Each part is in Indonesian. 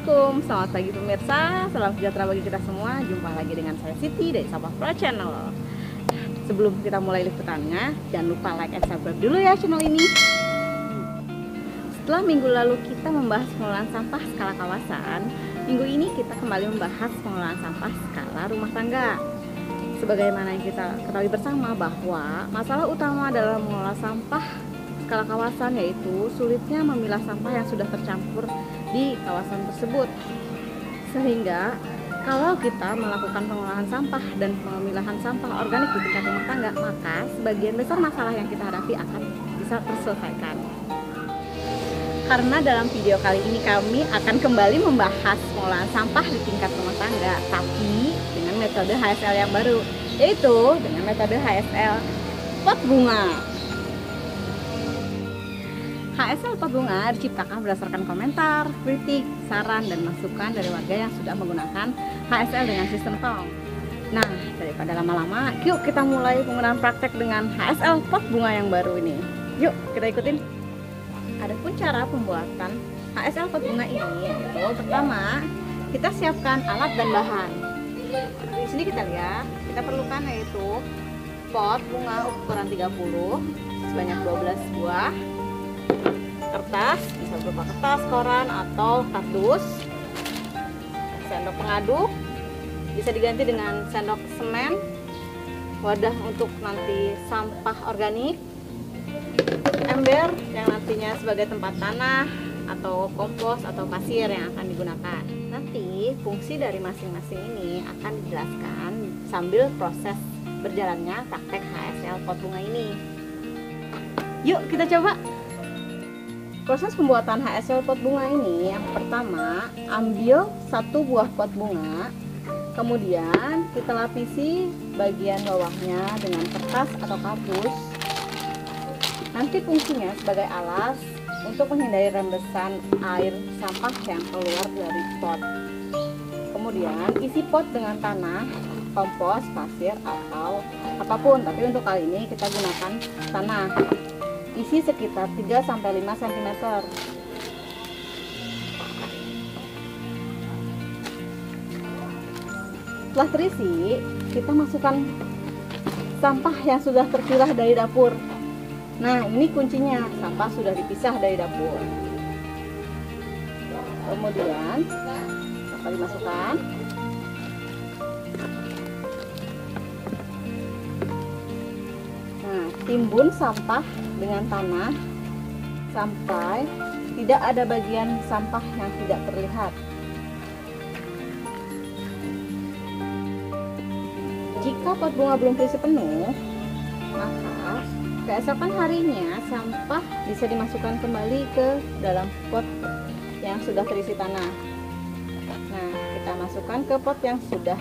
Assalamualaikum, selamat pagi pemirsa, salam sejahtera bagi kita semua. Jumpa lagi dengan saya Siti dari Sampah Pro Channel. Sebelum kita mulai liputannya, jangan lupa like and subscribe dulu ya channel ini. Setelah minggu lalu kita membahas pengelolaan sampah skala kawasan, minggu ini kita kembali membahas pengelolaan sampah skala rumah tangga. Sebagaimana yang kita ketahui bersama bahwa masalah utama dalam mengelola sampah skala kawasan yaitu sulitnya memilah sampah yang sudah tercampur di kawasan tersebut. Sehingga kalau kita melakukan pengolahan sampah dan pemilahan sampah organik di tingkat rumah tangga, maka sebagian besar masalah yang kita hadapi akan bisa terselesaikan. Karena dalam video kali ini kami akan kembali membahas pengolahan sampah di tingkat rumah tangga, tapi dengan metode HSL yang baru, yaitu dengan metode HSL pot bunga. HSL pot bunga diciptakan berdasarkan komentar, kritik, saran, dan masukan dari warga yang sudah menggunakan HSL dengan sistem tong. Nah, daripada lama-lama, yuk kita mulai penggunaan praktek dengan HSL pot bunga yang baru ini. Yuk kita ikutin. Adapun cara pembuatan HSL pot bunga ini yaitu pertama, kita siapkan alat dan bahan. Di sini kita lihat, kita perlukan yaitu pot bunga ukuran 30 sebanyak 12 buah. Kertas, bisa berupa kertas, koran, atau kardus. Sendok pengaduk, bisa diganti dengan sendok semen. Wadah untuk nanti sampah organik. Ember yang nantinya sebagai tempat tanah atau kompos atau pasir yang akan digunakan. Nanti fungsi dari masing-masing ini akan dijelaskan sambil proses berjalannya praktek HSL pot bunga ini. Yuk kita coba. Proses pembuatan HSL pot bunga ini, yang pertama ambil satu buah pot bunga, kemudian kita lapisi bagian bawahnya dengan kertas atau kardus. Nanti fungsinya sebagai alas untuk menghindari rembesan air sampah yang keluar dari pot. Kemudian isi pot dengan tanah, kompos, pasir, atau apapun, tapi untuk kali ini kita gunakan tanah. Isi sekitar 3-5 cm. Setelah terisi, kita masukkan sampah yang sudah terpilah dari dapur. Nah, ini kuncinya, sampah sudah dipisah dari dapur. Kemudian sampah dimasukkan. Nah, timbun sampah dengan tanah sampai tidak ada bagian sampah yang tidak terlihat. Jika pot bunga belum terisi penuh, maka keesokan harinya sampah bisa dimasukkan kembali ke dalam pot yang sudah terisi tanah. Nah, kita masukkan ke pot yang sudah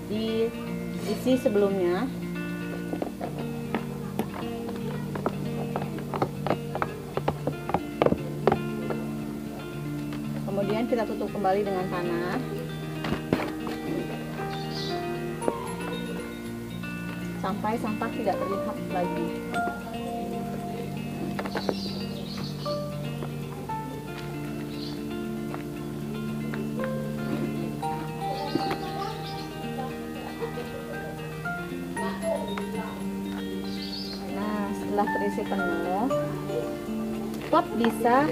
diisi sebelumnya. Kemudian kita tutup kembali dengan tanah. Sampai sampah tidak terlihat lagi. Nah, setelah terisi penuh, pot bisa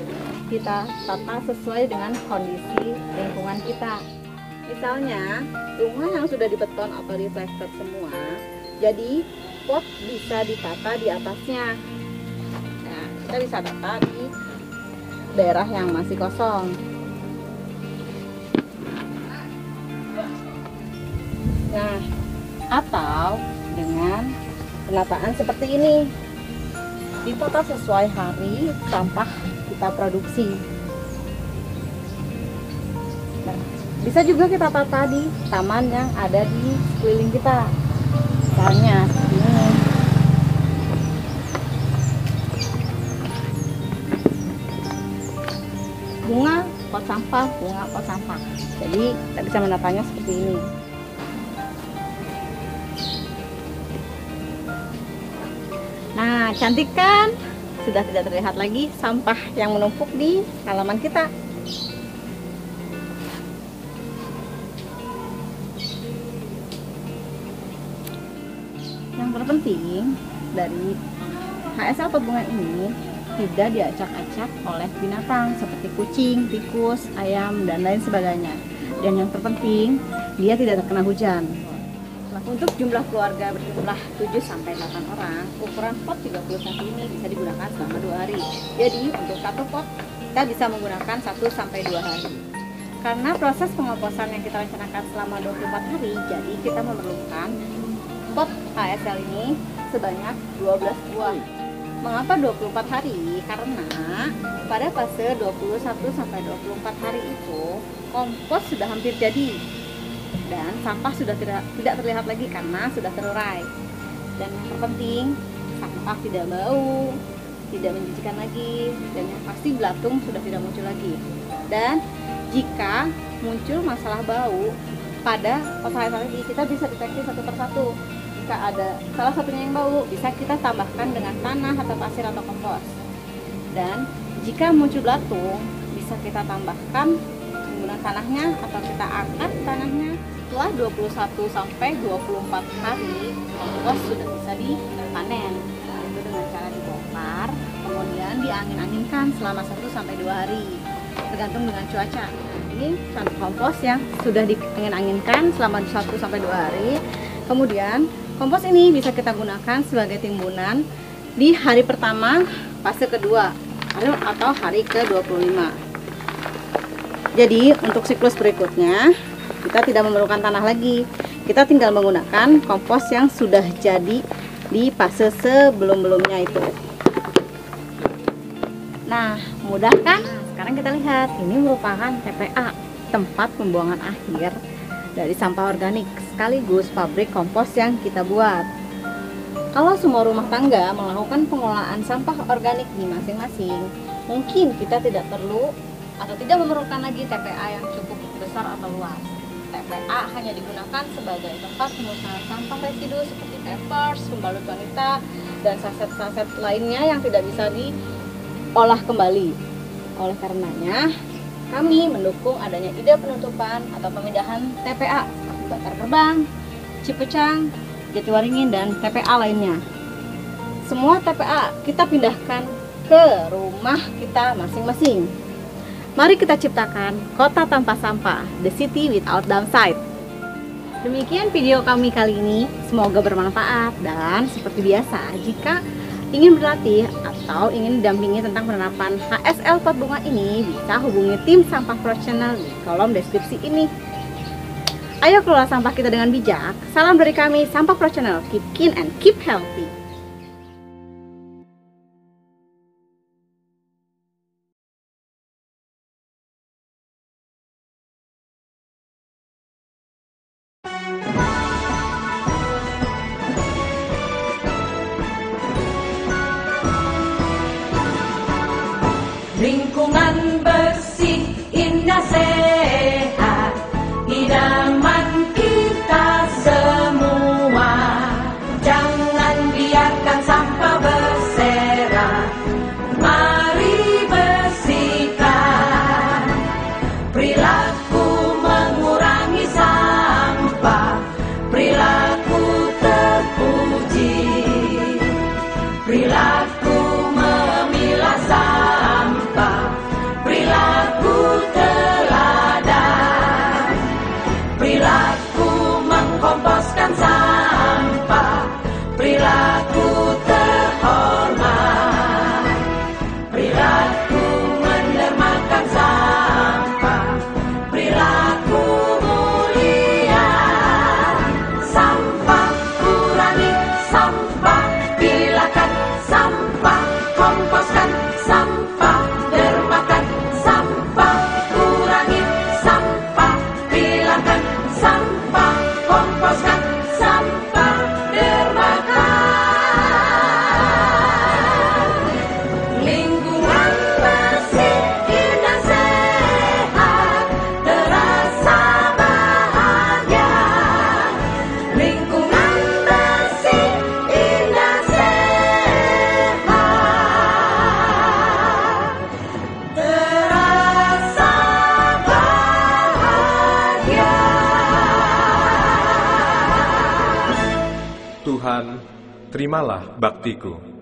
kita tata sesuai dengan kondisi lingkungan kita. Misalnya, rumah yang sudah dibeton atau diplester semua, jadi pot bisa ditata di atasnya. Nah, kita bisa tata di daerah yang masih kosong. Nah, atau dengan penataan seperti ini, ditata sesuai hari sampah kita produksi. Nah, bisa juga kita tata di taman yang ada di sekeliling kita, misalnya seperti ini. Bunga pot sampah, bunga pot sampah. Jadi kita bisa menatanya seperti ini. Nah, cantik kan? Sudah tidak terlihat lagi sampah yang menumpuk di halaman kita. terpenting dari HSL pot bunga ini tidak diacak-acak oleh binatang seperti kucing, tikus, ayam, dan lain sebagainya. Dan yang terpenting, dia tidak terkena hujan. Untuk jumlah keluarga berjumlah 7-8 orang, ukuran pot 30 cm ini bisa digunakan selama 2 hari. Jadi untuk satu pot kita bisa menggunakan 1-2 hari. Karena proses pengomposan yang kita rencanakan selama 24 hari, jadi kita memerlukan pot HSL ini sebanyak 12 buah. Mengapa 24 hari? Karena pada fase 21-24 hari itu kompos sudah hampir jadi dan sampah sudah tidak terlihat lagi karena sudah terurai. Dan yang terpenting, sampah tidak bau, tidak menjijikan lagi, dan yang pasti belatung sudah tidak muncul lagi. Dan jika muncul masalah bau pada pot HSL ini, kita bisa deteksi satu persatu. Jika ada salah satunya yang bau, bisa kita tambahkan dengan tanah atau pasir atau kompos. Dan jika muncul belatung, bisa kita tambahkan menggunakan tanahnya atau kita angkat tanahnya. Setelah 21-24 hari, kompos sudah bisa dipanen. Itu dengan cara dibongkar, kemudian diangin-anginkan selama 1-2 hari, tergantung dengan cuaca. Ini contoh kompos yang sudah diangin-anginkan selama 1-2 hari. Kemudian kompos ini bisa kita gunakan sebagai timbunan di hari pertama fase kedua atau hari ke-25. Jadi untuk siklus berikutnya kita tidak memerlukan tanah lagi. Kita tinggal menggunakan kompos yang sudah jadi di fase sebelum-belumnya itu. Nah, mudah kan? Sekarang kita lihat, ini merupakan TPA, tempat pembuangan akhir dari sampah organik sekaligus pabrik kompos yang kita buat. Kalau semua rumah tangga melakukan pengelolaan sampah organik di masing-masing, mungkin kita tidak perlu atau tidak memerlukan lagi TPA yang cukup besar atau luas. TPA hanya digunakan sebagai tempat pemusnahan sampah residu seperti Pampers, pembalut wanita, dan saset-saset lainnya yang tidak bisa diolah kembali. Oleh karenanya, kami mendukung adanya ide penutupan atau pemindahan TPA seperti Bantar Gebang, Cipecang, Jatiwaringin, dan TPA lainnya. Semua TPA kita pindahkan ke rumah kita masing-masing. Mari kita ciptakan kota tanpa sampah, the city without downside. Demikian video kami kali ini, semoga bermanfaat. Dan seperti biasa, jika ingin berlatih atau ingin didampingi tentang penerapan HSL pot bunga ini, bisa hubungi tim sampah profesional di kolom deskripsi ini. Ayo kelola sampah kita dengan bijak. Salam dari kami, Sampah Profesional. Keep clean and keep healthy. Lingkungan bersih, indah, sehat, idaman kita semua. Jangan biarkan sampah berserakan, mari bersihkan. Perilaku mengurangi sampah, perilaku terpuji. Perilaku memilah sampah, perilaku teladan. Perilaku mengkomposkan sampah, perilaku terhormat. Perilaku mendermakan sampah, perilaku mulia. Sampah kurangi, sampah pilahkan, sampah komposkan, sampah dermakan. Sampah kurangi, sampah pilahkan, sampah komposkan, sampah dermakan. Lingkungan bersih, indah, sehat, terasa bahagia. Lingkungan bersih, indah, sehat, terasa bahagia. Tuhan terimalah baktiku.